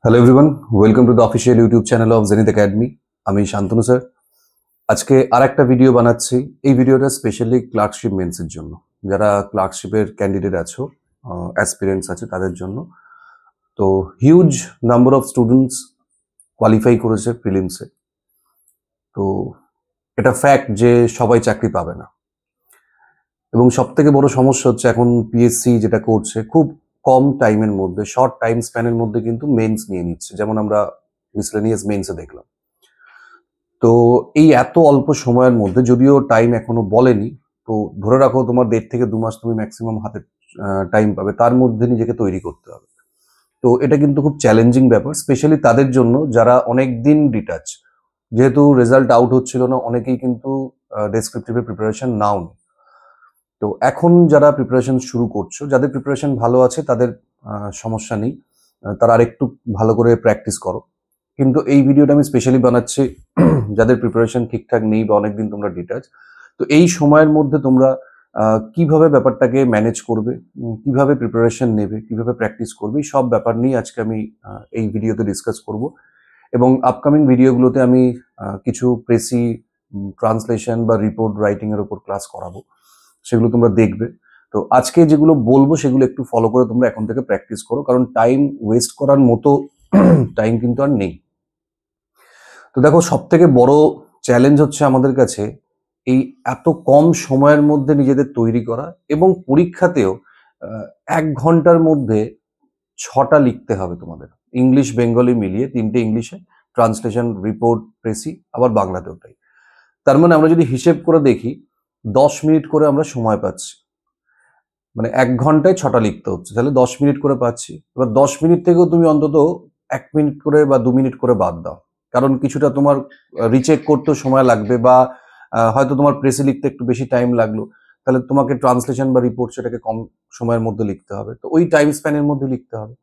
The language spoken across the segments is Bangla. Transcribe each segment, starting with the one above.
Hello everyone, welcome to the official YouTube channel of zenith academy. আমি শান্তনু স্যার। আজকে আর একটা ভিডিও বানাচ্ছি। এই ভিডিওটা স্পেশালি ক্লার্কশিপ মেন্সের জন্য, যারা ক্লার্কশিপের ক্যান্ডিডেট আছো, অ্যাসপিরেন্টস আছে তাদের জন্য। তো huge number of students qualify করেছে প্রিলিমসে। তো এটা ফ্যাক্ট যে সবাই চাকরি পাবে না, এবং সব থেকে বড় সমস্যা হচ্ছে এখন পিএসসি যেটা করছে খুব কম টাইমের মধ্যে, শর্ট টাইম স্প্যানের মধ্যে কিন্তু মেন্স নিয়ে নিচ্ছে, যেমন আমরা মিসলেনিয়াস মেন্সে দেখলাম। তো এই এত অল্প সময়ের মধ্যে, যদিও টাইম এখনো বলেনি, তো ধরে রাখো তোমার 1.5 থেকে 2 মাস তুমি ম্যাক্সিমাম হাতে টাইম পাবে, তার মধ্যে নিজেকে তৈরি করতে হবে। তো এটা কিন্তু খুব চ্যালেঞ্জিং ব্যাপার, স্পেশালি তাদের জন্য যারা অনেক দিন ডিটাচ। যেহেতু রেজাল্ট আউট হচ্ছিল না, অনেকেই কিন্তু ডেসক্রিপটিভের প্রিপারেশন নাও নি। তো এখন যারা প্রিপারেশন শুরু করছো, যাদের প্রিপারেশন ভালো আছে তাদের সমস্যা নেই, তারা আরেকটু ভালো করে প্র্যাকটিস করো। কিন্তু এই ভিডিওটা আমি স্পেশালি বানাচ্ছি যাদের প্রিপারেশন ঠিকঠাক নেই বা অনেকদিন তোমরা ডিটাচ। তো এই সময়ের মধ্যে তোমরা কিভাবে ব্যাপারটাকে ম্যানেজ করবে, কিভাবে প্রিপারেশন নেবে, কিভাবে প্র্যাকটিস করবে, এই সব ব্যাপার নিয়ে আজকে আমি এই ভিডিওতে ডিসকাস করব। এবং আপকামিং ভিডিওগুলোতে আমি কিছু প্রেসি ট্রান্সলেশন বা রিপোর্ট রাইটিং এর উপর ক্লাস করাবো, সেগুলো তোমরা দেখবে। তো আজকে যেগুলো বলবো সেগুলো একটু ফলো করে তোমরা এখন থেকে প্র্যাকটিস করো, কারণ টাইম ওয়েস্ট করার মতো টাইম কিন্তু আর নেই। তো দেখো, সব থেকে বড় চ্যালেঞ্জ হচ্ছে আমাদের কাছে এই এত কম সময়ের মধ্যে নিজেদের তৈরি করা, এবং পরীক্ষাতেও 1 ঘন্টার মধ্যে 6টা লিখতে হবে তোমাদের, ইংলিশ বেঙ্গলি মিলিয়ে 3টে ইংলিশে, ট্রান্সলেশন, রিপোর্ট, প্রেসি, আবার বাংলাতেও তাই। তার মানে আমরা যদি হিসেব করে দেখি, 10 মিনিট করে আমরা সময় পাচ্ছি, মানে 1 ঘন্টায় 6টা লিখতে হচ্ছে, তাহলে 10 মিনিট করে পাচ্ছি। এবার 10 মিনিট থেকেও তুমি অন্তত 1 মিনিট করে বা 2 মিনিট করে বাদ দাও, কারণ কিছুটা তোমার রিচেক করতেও সময় লাগবে, বা হয়তো তোমার প্রেসে লিখতে একটু বেশি টাইম লাগলো, তাহলে তোমাকে ট্রান্সলেশন বা রিপোর্ট সেটাকে কম সময়ের মধ্যে লিখতে হবে, তো ওই টাইম স্প্যানের মধ্যে লিখতে হবে।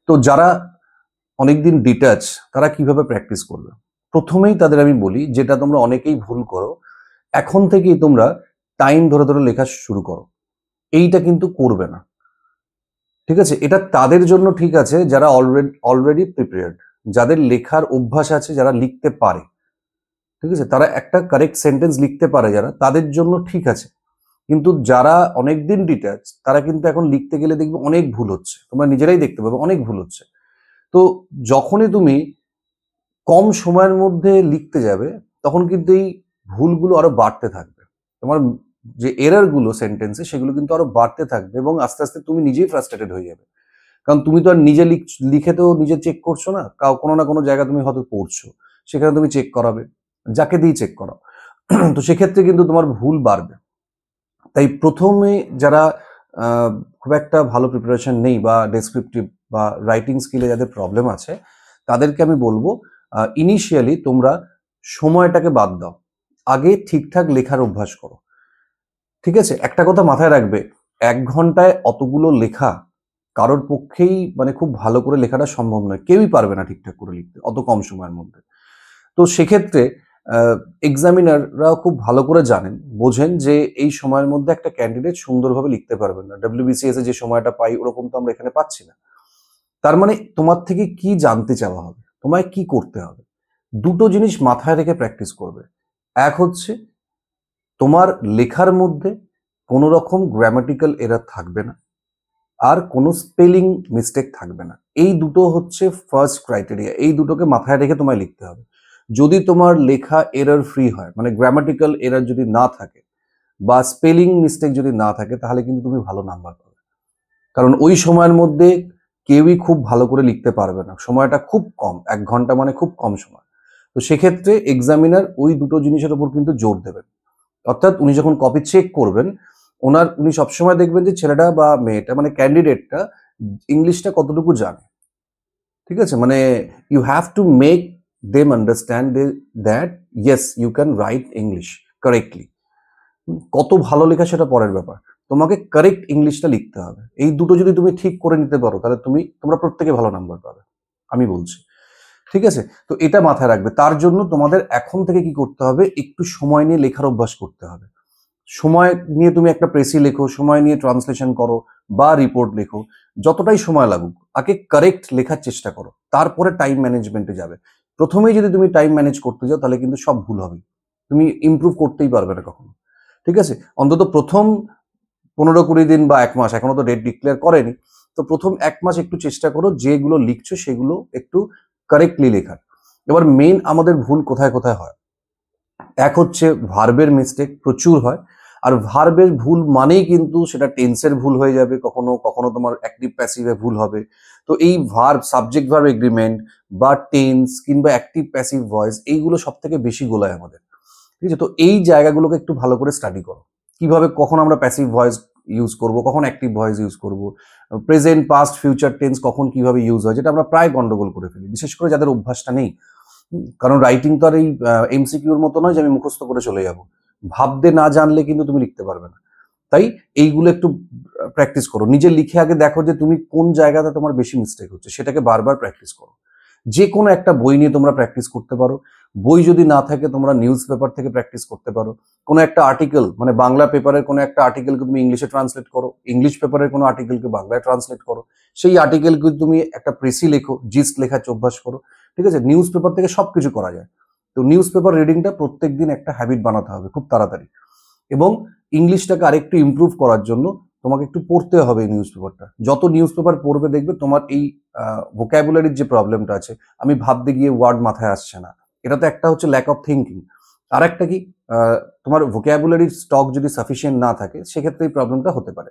তো যারা অনেকদিন ডিটাচ, তারা কিভাবে প্র্যাকটিস করবে? প্রথমেই তাদের আমি বলি, যেটা তোমরা অনেকেই ভুল করো, এখন থেকেই তোমরা টাইম ধরে ধরে লেখা শুরু করো। এইটা কিন্তু করবে না, ঠিক আছে? এটা তাদের জন্য ঠিক আছে যারা অলরেডি প্রিপেয়ার্ড, যাদের লেখার অভ্যাস আছে, যারা লিখতে পারে, ঠিক আছে, তারা একটা কারেক্ট সেন্টেন্স লিখতে পারে, যারা, তাদের জন্য ঠিক আছে। কিন্তু যারা অনেকদিন ডিটাচ, তারা কিন্তু এখন লিখতে গেলে দেখবে অনেক ভুল হচ্ছে, তোমরা নিজেরাই দেখতে পাবে অনেক ভুল হচ্ছে। তো যখনই তুমি কম সময়ের মধ্যে লিখতে যাবে, তখন কিন্তু এই ভুলগুলো আরো বাড়তে থাকবে। তোমার যে এরর গুলো সেন্টেন্সে, সেগুলো কিন্তু আরো বাড়তে থাকবে, এবং আস্তে আস্তে তুমি নিজেই ফ্রাস্ট্রেটেড হয়ে যাবে। কারণ তুমি তো আর নিজে লিখে তো নিজে চেক করছো না, কোনো না কোনো জায়গা তুমি হয়তো পড়ছো, সেখানে তুমি চেক করাবে, যাকে দিয়ে চেক করাও। তো সেক্ষেত্রে কিন্তু তোমার ভুল বাড়বে। তাই প্রথমে যারা আহ, খুব একটা ভালো প্রিপারেশন নেই, বা ডেসক্রিপটিভ বা রাইটিং স্কিলে যাদের প্রবলেম আছে, তাদেরকে আমি বলবো ইনিশিয়ালি তোমরা সময়টাকে বাদ দাও, আগে ঠিকঠাক লেখার অভ্যাস করো। ঠিক আছে, একটা কথা মাথায় রাখবে, 1 ঘন্টায় অতগুলো লেখা কারোর পক্ষেই, মানে খুব ভালো করে লেখাটা সম্ভব নয়, কেউই পারবে না ঠিকঠাক করে লিখতে অত কম সময়ের মধ্যে। তো সেক্ষেত্রে এক্সামিনাররাও খুব ভালো করে জানেন, বোঝেন যে এই সময়ের মধ্যে একটা ক্যান্ডিডেট সুন্দরভাবে লিখতে পারবেন না। ডব্লিউবিসিএস এ যে সময়টা পাই, ওরকম তো আমরা এখানে পাচ্ছি না। তার মানে তোমার থেকে কি জানতে চাওয়া হবে, তোমায় কি করতে হবে? দুটো জিনিস মাথায় রেখে প্র্যাকটিস করবে। এক হচ্ছে, তোমার লেখার মধ্যে কোনো রকম গ্রামাটিক্যাল এরর থাকবে না, আর কোনো স্পেলিং মিস্টেক থাকবে না। এই দুটো হচ্ছে ফার্স্ট ক্রাইটেরিয়া, এই দুটোকে মাথায় রেখে তোমায় লিখতে হবে। যদি তোমার লেখা এরর ফ্রি হয়, মানে গ্রামাটিক্যাল এরর যদি না থাকে বা স্পেলিং মিস্টেক যদি না থাকে, তাহলে কিন্তু তুমি ভালো নাম্বার পাবে। কারণ ওই সময়ের মধ্যে কেউই খুব ভালো করে লিখতে পারবে না, সময়টা খুব কম, 1 ঘন্টা মানে খুব কম সময়। তো সেক্ষেত্রে এক্সামিনার ওই দুটো জিনিসের উপর কিন্তু জোর দেবেন। অর্থাৎ উনি যখন কপি চেক করবেন, উনি সবসময় দেখবেন যে ছেলেটা বা মেয়েটা, মানে ক্যান্ডিডেটটা, ইংলিশটা কতটুকু জানে। ঠিক আছে, মানে you have to make them understand that yes you can write English correctly. কত ভালো লেখা সেটা পরের ব্যাপার, তোমাকে কারেক্ট ইংলিশটা লিখতে হবে। এই দুটো যদি তুমি ঠিক করে নিতে পারো, তাহলে তোমরা প্রত্যেকে ভালো নাম্বার পাবে, আমি বলছি। ঠিক আছে, তো এটা মাথায় রাখবে। তার জন্য তোমাদের এখন থেকে কি করতে হবে, একটু সময় নিয়ে লেখার অভ্যাস করতে হবে। সময় নিয়ে তুমি একটা প্রেসি লেখো, সময় নিয়ে ট্রান্সলেশন করো বা রিপোর্ট লেখো, যতটাই সময় লাগুক আগে কারেক্ট লেখার চেষ্টা করো, তারপরে টাইম ম্যানেজমেন্টে যাবে। প্রথমেই যদি তুমি টাইম ম্যানেজ করতে যাও তাহলে কিন্তু সব ভুল হবে, তুমি ইমপ্রুভ করতেই পারবে না কখনো। ঠিক আছে, অন্তত প্রথম 15-20 দিন বা 1 মাস, এখনো তো ডেট ডিক্লেয়ার করেনি, তো প্রথম 1 মাস একটু চেষ্টা করো যেগুলো লিখছো সেগুলো একটু কারেক্টলি লেখার। এবার মেন আমাদের ভুল কোথায় কোথায় হয়, এক হচ্ছে ভার্বের মিস্টেক প্রচুর হয়, আর ভার্বের ভুল মানেই কিন্তু সেটা টেন্সের ভুল হয়ে যাবে, কখনো কখনো তোমার অ্যাক্টিভ প্যাসিভে ভুল হবে। তো এই ভার্ব, সাবজেক্ট ভার্ব এগ্রিমেন্ট বা টেন্স কিংবা অ্যাক্টিভ প্যাসিভ ভয়েস, এইগুলো সব থেকে বেশি গোলায় আমাদের। ঠিক আছে, তো এই জায়গাগুলোকে একটু ভালো করে স্টাডি করো, কিভাবে কখন আমরা প্যাসিভ ভয়েস ইউজ করব, কখন অ্যাক্টিভ ভয়েস ইউজ করব, প্রেজেন্ট, পাস্ট, ফিউচার টেন্স কখন কিভাবে ইউজ হয়, যেটা আমরা প্রায় গন্ডগোল করে ফেলি, বিশেষ করে যাদের অভ্যাসটা নেই। কারণ রাইটিং তো আর এই এমসিকিউর মতো নয় যে আমি মুখস্থ করে চলে যাব, ভাবতে না জানলে কিন্তু তুমি লিখতে পারবে না। তাই এইগুলো একটু প্র্যাকটিস করো, নিজে লিখে আগে দেখো যে তুমি কোন জায়গাতে তোমার বেশি মিস্টেক হচ্ছে, সেটাকে বারবার প্র্যাকটিস করো। যে কোনো একটা বই নিয়ে তোমরা প্র্যাকটিস করতে পারো, বই যদি না থাকে তোমরা নিউজ পেপার থেকে প্র্যাকটিস করতে পারো, কোনো একটা আর্টিকেল মানে বাংলা পেপারের কোনো একটা আর্টিকেলকে তুমি ইংলিশে ট্রান্সলেট করো, ইংলিশ পেপারের কোনো আর্টিকেলকে বাংলায় ট্রান্সলেট করো, সেই আর্টিকেলকে তুমি একটা প্রেসি লেখো, জিস্ট লেখার অভ্যাস করো। ঠিক আছে, নিউজ পেপার থেকে সবকিছু করা যায়। তো নিউজ পেপার রিডিংটা প্রত্যেকদিন একটা হ্যাবিট বানাতে হবে খুব তাড়াতাড়ি। এবং ইংলিশটাকে আরেকটু ইমপ্রুভ করার জন্য তোমাকে একটু পড়তে হবে এই নিউজ পেপারটা। যত নিউজ পেপার পড়বে দেখবে তোমার এই ভোক্যাবুলারির যে প্রবলেমটা আছে, আমি ভাবতে গিয়ে ওয়ার্ড মাথায় আসছে না, এটা তো একটা হচ্ছে ল্যাক অফ থিঙ্কিং। আর একটা কি, তোমার ভোক্যাবুলারির স্টক যদি সাফিসিয়েন্ট না থাকে সেক্ষেত্রে এই প্রবলেমটা হতে পারে।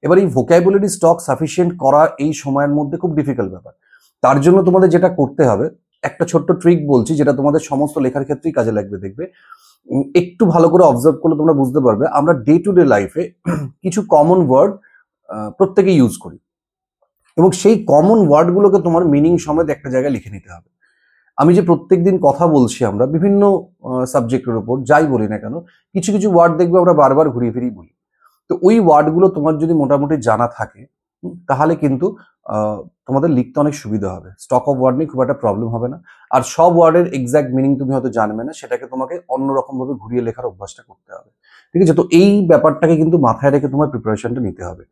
এবার এই ভোক্যাবুলারি স্টক সাফিসিয়েন্ট করা এই সময়ের মধ্যে খুব ডিফিকাল্ট ব্যাপার। তার জন্য তোমাদের যেটা করতে হবে, একটা ছোট্ট ট্রিক বলছি যেটা তোমাদের সমস্ত লেখার ক্ষেত্রেই কাজে লাগবে, দেখবে একটু ভালো করে অবজার্ভ করলে তোমরা বুঝতে পারবে। আমরা ডে টু ডে লাইফে কিছু কমন ওয়ার্ড প্রত্যেকেই ইউজ করি, এবং সেই কমন ওয়ার্ডগুলোকে তোমার মিনিং সমেত একটা জায়গায় লিখে নিতে হবে। আমি যে প্রত্যেকদিন কথা বলছি আমরা বিভিন্ন সাবজেক্টের উপর, যাই বলি না কেন, কিছু কিছু ওয়ার্ড দেখবে আমরা বারবার ঘুরিয়ে ফিরিয়ে বলি। তো ওই ওয়ার্ডগুলো তোমার যদি মোটামুটি জানা থাকে, তাহলে কিন্তু তোমাদের লিখতে অনেক সুবিধা হবে, স্টক অফ ওয়ার্ড নিয়ে খুব একটা প্রবলেম হবে না। আর সব ওয়ার্ডের এক্সাক্ট মিনিং তুমি হয়তো জানবে না, সেটাকে তোমাকে অন্যরকম ভাবে ঘুরিয়ে লেখার অভ্যাসটা করতে হবে। ঠিক আছে, তো এই ব্যাপারটাকে কিন্তু মাথায় রেখে তোমার প্রিপারেশনটা নিতে হবে।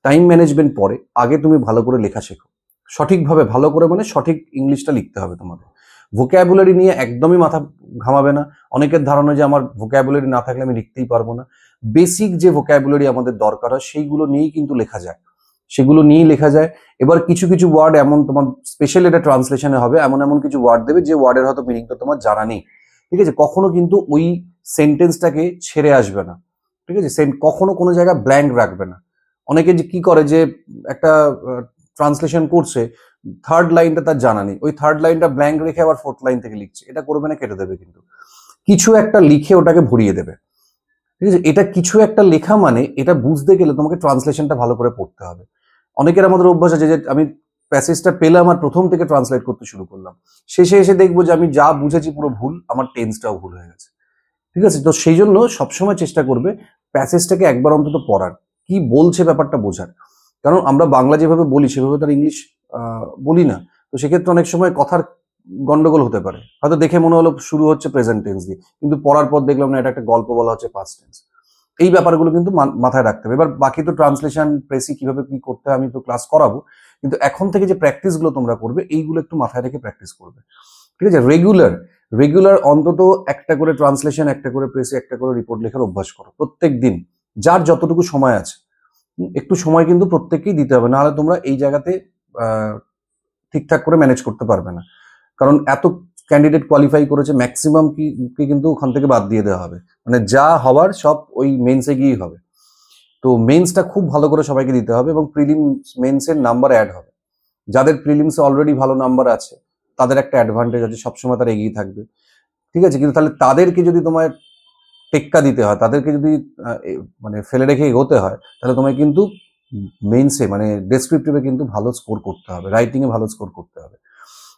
টাইম ম্যানেজমেন্ট পরে, আগে তুমি ভালো করে লেখা শেখো, সঠিকভাবে ভালো করে, মানে সঠিক ইংলিশটা লিখতে হবে তোমাকে। ভোক্যাবুলারি নিয়ে একদমই মাথা ঘামাবে না। অনেকের ধারণা যে আমার ভোক্যাবুলারি না থাকলে আমি লিখতেই পারবো না। বেসিক যে ভোক্যাবুলারি আমাদের দরকার হয় সেইগুলো নিয়েই কিন্তু লেখা যায়, সেগুলো নিয়েই লেখা যায়। এবার কিছু কিছু ওয়ার্ড এমন তোমার স্পেশাল এটা ট্রান্সলেশনে হবে, এমন এমন কিছু ওয়ার্ড দেবে যে ওয়ার্ডের হয়তো মিনিংটা তোমার জানা নেই। ঠিক আছে, কখনো কিন্তু ওই সেন্টেন্সটাকে ছেড়ে আসবে না। ঠিক আছে, কখনো কোনো জায়গায় ব্ল্যাঙ্ক রাখবে না। অনেকে যে কি করে যে একটা ট্রান্সলেশন করছে, থার্ড লাইনটা তার জানা নেই, ওই থার্ড লাইনটা ব্ল্যাঙ্ক রেখে আবার ফোর্থ লাইন থেকে লিখছে, এটা করবে না, কেটে দেবে। কিন্তু কিছু একটা লিখে ওটাকে ভরিয়ে দেবে। ঠিক আছে, এটা কিছু একটা লেখা মানে এটা বুঝতে গেলে তোমাকে ট্রান্সলেশনটা ভালো করে পড়তে হবে। অনেকের আমাদের অভ্যাস আছে যে আমি প্যাসেজটা পেলাম আর প্রথম থেকে ট্রান্সলেট করতে শুরু করলাম, শেষে এসে দেখবো যে আমি যা বুঝেছি পুরো ভুল, আমার টেন্সটাও ভুল হয়ে গেছে। ঠিক আছে, তো সেই জন্য সবসময় চেষ্টা করবে প্যাসেজটাকে একবার অন্তত পড়ার, কি বলছে ব্যাপারটা বোঝার। কারণ আমরা বাংলা যেভাবে বলি সেভাবে তার ইংলিশ বলি না, তো সেক্ষেত্রে অনেক সময় কথার গন্ডগোল হতে পারে। হয়তো দেখে মনে হলো শুরু হচ্ছে প্রেজেন্ট টেন্স দিয়ে, কিন্তু পড়ার পর দেখলাম না, এটা একটা গল্প বলা হচ্ছে পাস্ট টেন্স। এই ব্যাপারগুলো কিন্তু মাথায় রাখতে হবে। এবার বাকি তো ট্রান্সলেশন, প্রেসি কিভাবে কি করতে হয় আমি তো ক্লাস করাবো, কিন্তু এখন থেকে যে প্র্যাকটিসগুলো তোমরা করবে এইগুলো একটু মাথায় রেখে প্র্যাকটিস করবে। ঠিক আছে, রেগুলার রেগুলার অন্তত একটা করে ট্রান্সলেশন, একটা করে প্রেসি, একটা করে রিপোর্ট লেখার অভ্যাস করো প্রত্যেক দিন, যার যতটুকু সময় আছে। একটু সময় কিন্তু প্রত্যেককেই দিতে হবে, নাহলে তোমরা এই জায়গাতে ঠিকঠাক করে ম্যানেজ করতে পারবে না। কারণ এত ক্যান্ডিডেট কোয়ালিফাই করেছে, ম্যাক্সিমাম কি কিন্তু ওখান থেকে বাদ দিয়ে দেওয়া হবে, মানে যা হওয়ার সব ওই মেন্সে গিয়েই হবে। তো মেন্সটা খুব ভালো করে সবাইকে দিতে হবে, এবং প্রিলিমস মেন্সের নাম্বার অ্যাড হবে। যাদের প্রিলিমসে অলরেডি ভালো নাম্বার আছে তাদের একটা অ্যাডভান্টেজ আছে, সবসময় তারা এগিয়ে থাকবে। ঠিক আছে, কিন্তু তাহলে তাদেরকে যদি তোমার টেক্কা দিতে হয়, তাদেরকে যদি মানে ফেলে রেখে এগোতে হয়, তাহলে তোমায় কিন্তু মেন্সে মানে ডেসক্রিপটিভে কিন্তু ভালো স্কোর করতে হবে, রাইটিংয়ে ভালো স্কোর করতে হবে।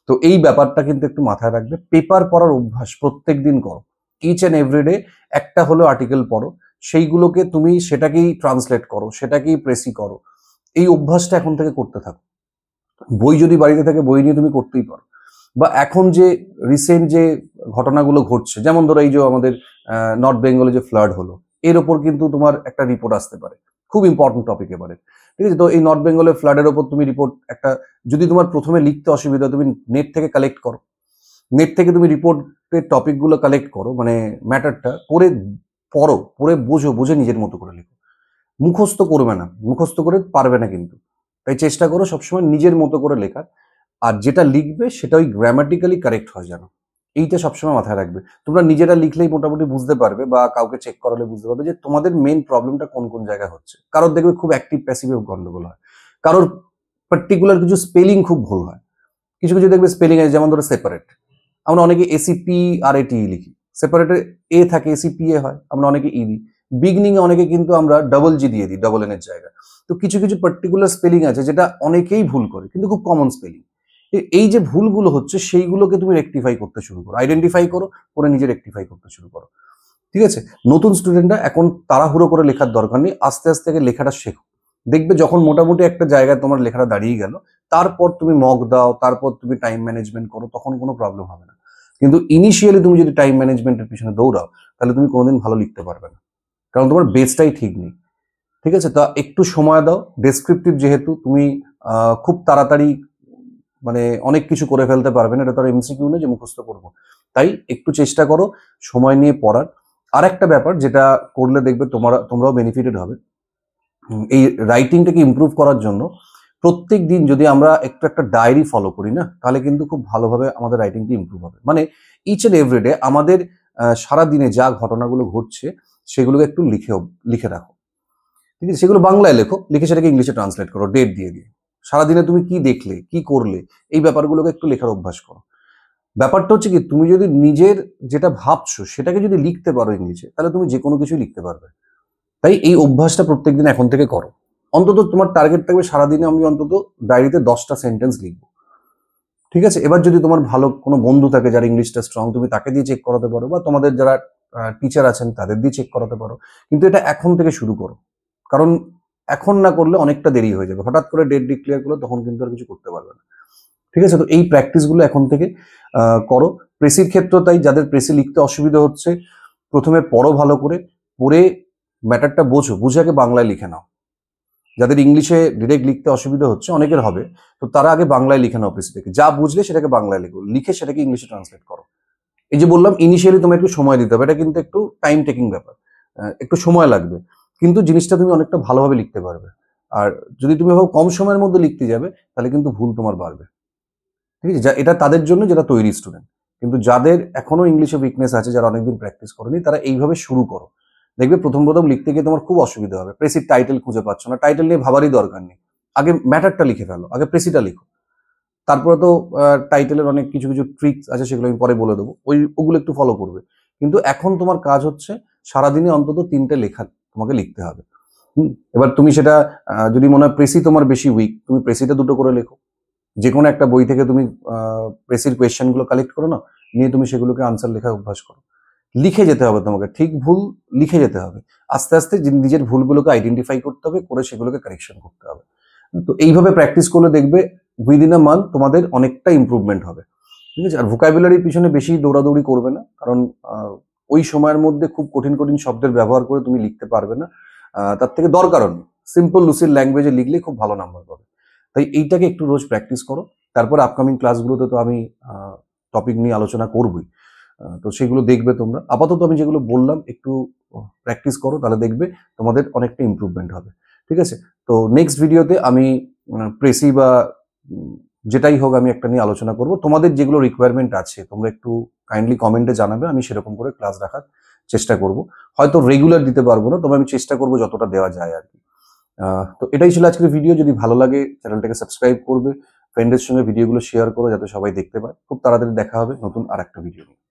তো এই ব্যাপারটা কিন্তু একটু মাথায় রাখবে। পেপার পড়ার অভ্যাস প্রত্যেক দিন করো, ইচ অ্যান্ড এভরিডে একটা হলো আর্টিকেল পড়ো, সেইগুলোকে তুমি সেটাকেই ট্রান্সলেট করো, সেটাকেই প্রেসি করো। এই অভ্যাসটা এখন থেকে করতে থাকো। বই যদি বাড়িতে থাকে বই নিয়ে তুমি করতেই পারো। বা এখন যে রিসেন্ট যে ঘটনাগুলো ঘটছে, যেমন ধরো এই যে আমাদের নর্থ বেঙ্গলে যে ফ্লাড হলো, এর ওপর কিন্তু তোমার একটা রিপোর্ট আসতে পারে, খুব ইম্পর্টেন্ট টপিক এবারে। ঠিক আছে, তো এই নর্থ বেঙ্গলের ফ্লাডের ওপর তুমি রিপোর্ট একটা, যদি তোমার প্রথমে লিখতে অসুবিধা, তুমি নেট থেকে কালেক্ট করো, নেট থেকে তুমি রিপোর্টের টপিকগুলো কালেক্ট করো, মানে ম্যাটারটা করে পড়ো, পড়ে বোঝো, বুঝে নিজের মতো করে লিখো। মুখস্থ করবে না, মুখস্থ করে পারবে না কিন্তু। তাই চেষ্টা করো সবসময় নিজের মতো করে লেখার, আর যেটা লিখবে সেটা ওই গ্রামাটিক্যালি কারেক্ট হয় যেন, এইটা সবসময় মাথায় রাখবে। তোমরা নিজেরা লিখলেই মোটামুটি বুঝতে পারবে, বা কাউকে চেক করালে বুঝতে পারবে যে তোমাদের মেইন প্রবলেমটা কোন কোন জায়গায় হচ্ছে। কারোর দেখবে খুব অ্যাক্টিভ প্যাসিভে গন্ডগোল হয়, কারোর পার্টিকুলার কিছু স্পেলিং খুব ভুল হয়, কিছু কিছু দেখবে স্পেলিং আছে, যেমন ধরো সেপারেট, আমরা অনেকে এসিপি আর এটি লিখি, সেপারেটে এ থাকে, এসিপি এ হয়, আমরা অনেকে ই দিই। বিগনিং এ অনেকে কিন্তু আমরা ডবল জি দিয়ে দিই ডবল এন এর জায়গায়। তো কিছু কিছু পার্টিকুলার স্পেলিং আছে যেটা অনেকেই ভুল করে, কিন্তু খুব কমন স্পেলিং। এই যে ভুলগুলো হচ্ছে সেইগুলোকে তুমি রেকটিফাই করতে শুরু করো, আইডেন্টিফাই করো, করে নিজে রেকটিফাই করতে শুরু করো। ঠিক আছে, নতুন স্টুডেন্টরা এখন তাড়াহুড়ো করে লেখার দরকার নেই, আস্তে আস্তে লেখাটা শেখো। দেখবে যখন মোটামুটি একটা জায়গায় তোমার লেখাটা দাঁড়িয়ে গেল, তারপর তুমি মক দাও, তারপর তুমি টাইম ম্যানেজমেন্ট করো, তখন কোনো প্রবলেম হবে না। কিন্তু ইনিশিয়ালি তুমি যদি টাইম ম্যানেজমেন্টের পিছনে দৌড়াও, তাহলে তুমি কোনোদিন ভালো লিখতে পারবে না, কারণ তোমার বেসটাই ঠিক নেই। ঠিক আছে, তা একটু সময় দাও। ডেসক্রিপটিভ যেহেতু, তুমি খুব তাড়াতাড়ি মানে অনেক কিছু করে ফেলতে পারবে না, এটা তো আর এমসিকিউ নেই যে মুখস্থ করবো। তাই একটু চেষ্টা করো সময় নিয়ে পড়ার। আর একটা ব্যাপার যেটা করলে দেখবে তোমরাও বেনিফিটেড হবে, এই রাইটিংটাকে ইমপ্রুভ করার জন্য প্রত্যেক দিন যদি আমরা একটু একটা ডায়েরি ফলো করি না, তাহলে কিন্তু খুব ভালোভাবে আমাদের রাইটিংটা ইমপ্রুভ হবে। মানে ইচ এন্ড এভরিডে আমাদের সারা দিনে যা ঘটনাগুলো ঘটছে সেগুলোকে একটু লিখে রাখো। ঠিক আছে, সেগুলো বাংলায় লেখো, লিখে সেটাকে ইংলিশে ট্রান্সলেট করো ডেট দিয়ে দিয়ে। সারাদিনে তুমি কি দেখলে, কি করলে, এই ব্যাপারগুলোকে একটু লেখার অভ্যাস করো। ব্যাপারটা হচ্ছে কি, তুমি যদি নিজের যেটা ভাবছো সেটাকে যদি লিখতে পারো ইংলিশে, তাহলে তুমি যে কোনো কিছুই লিখতে পারবে। তাই এই অভ্যাসটা প্রত্যেকদিন এখন থেকে করো। অন্তত তোমার টার্গেট থাকবে সারাদিনে আমি অন্তত ডায়েরিতে 10টা সেন্টেন্স লিখবো। ঠিক আছে, এবার যদি তোমার ভালো কোনো বন্ধু থাকে যার ইংলিশটা স্ট্রং, তুমি তাকে দিয়ে চেক করাতে পারো, বা তোমাদের যারা টিচার আছেন তাদের দিয়ে চেক করাতে পারো। কিন্তু এটা এখন থেকে শুরু করো, কারণ এখন না করলে অনেকটা দেরি হয়ে যাবে। হঠাৎ করে ডেট ডিক্লেয়ার করলে তখন কিন্তু আর কিছু করতে পারবে না। ঠিক আছে, তো এই প্র্যাকটিসগুলো এখন থেকে করো। প্রেসির ক্ষেত্রে তাই, যাদের প্রেসি লিখতে অসুবিধা হচ্ছে, প্রথমে পড়ো ভালো করে, পড়ে ম্যাটারটা বোঝো, বুঝে আগে বাংলায় লিখে নাও। যাদের ইংলিশে ডিরেক্ট লিখতে অসুবিধা হচ্ছে, অনেকের হবে, তো তারা আগে বাংলায় লিখে নাও প্রেসিটাকে, যা বুঝলে সেটাকে বাংলায় লিখো, লিখে সেটাকে ইংলিশে ট্রান্সলেট করো। এই যে বললাম ইনিশিয়ালি তোমার একটু সময় দিতে হবে, এটা কিন্তু একটু টাইম টেকিং ব্যাপার, একটু সময় লাগবে, কিন্তু জিনিসটা তুমি অনেকটা ভালোভাবে লিখতে পারবে। আর যদি তুমি ভাবো কম সময়ের মধ্যে লিখতে যাবে, তাহলে কিন্তু ভুল তোমার বাড়বে। ঠিক আছে, এটা তাদের জন্য যারা তৈরি স্টুডেন্ট। কিন্তু যাদের এখনো ইংলিশে উইকনেস আছে, যারা অনেকদিন প্র্যাকটিস করেনি, তারা এইভাবে শুরু করো। দেখবে প্রথম প্রথম লিখতে গিয়ে তোমার খুব অসুবিধা হবে, প্রেসির টাইটেল খুঁজে পাচ্ছ না, টাইটেল নিয়ে ভাবারই দরকার নেই, আগে ম্যাটারটা লিখে ফেলো, আগে প্রেসিটা লিখো। তারপরে তো টাইটেলের অনেক কিছু কিছু ট্রিক্স আছে, সেগুলো আমি পরে বলে দেবো, ওগুলো একটু ফলো করবে। কিন্তু এখন তোমার কাজ হচ্ছে সারাদিনে অন্তত 3টে লেখা তোমাকে লিখতে হবে। এবার তুমি সেটা যদি মনে হয় প্রেসি তোমার বেশি উইক, তুমি প্রেসিটা 2টো করে লেখো। যে কোনো একটা বই থেকে তুমি প্রেসির কোয়েশ্চেনগুলো কালেক্ট করো না, নিয়ে তুমি সেগুলোকে আনসার লেখা অভ্যাস করো। লিখে যেতে হবে তোমাকে, ঠিক ভুল লিখে যেতে হবে। আস্তে আস্তে নিজের ভুলগুলোকে আইডেন্টিফাই করতে হবে, করে সেগুলোকে কারেকশন করতে হবে। তো এইভাবে প্র্যাকটিস করলে দেখবে উইদিন আ মান্থ তোমাদের অনেকটা ইম্প্রুভমেন্ট হবে। ঠিক আছে, আর ভোকাবুলারির পিছনে বেশি দৌড়াদৌড়ি করবে না, কারণ ওই সময়ের মধ্যে খুব কঠিন কঠিন শব্দের ব্যবহার করে তুমি লিখতে পারবে না। তার থেকে দরকারও নেই, সিম্পল লুসিড ল্যাঙ্গুয়েজে লিখলে খুব ভালো নাম্বার পাবে। তাই এইটাকে একটু রোজ প্র্যাকটিস করো। তারপর আপকামিং ক্লাসগুলোতে তো আমি টপিক নিয়ে আলোচনা করবই, তো সেগুলো দেখবে তোমরা। আপাতত আমি যেগুলো বললাম একটু প্র্যাকটিস করো, তাহলে দেখবে তোমাদের অনেকটা ইম্প্রুভমেন্ট হবে। ঠিক আছে, তো নেক্সট ভিডিওতে আমি প্রেসি বা যেটাই হোক আমি একটা নিয়ে আলোচনা করব। তোমাদের যেগুলো রিকোয়ারমেন্ট আছে তোমরা একটু কাইন্ডলি কমেন্টে জানাবে, আমি সেরকম করে ক্লাস রাখার চেষ্টা করব। হয়তো রেগুলার দিতে পারবো না, তবে আমি চেষ্টা করব যতটা দেওয়া যায় আর কি। তো এটাই ছিল আজকের ভিডিও। যদি ভালো লাগে চ্যানেলটাকে সাবস্ক্রাইব করবে, ফ্রেন্ডের সঙ্গে ভিডিওগুলো শেয়ার করো যাতে সবাই দেখতে পায়। খুব তাড়াতাড়ি দেখা হবে নতুন আর একটা ভিডিও নিয়ে।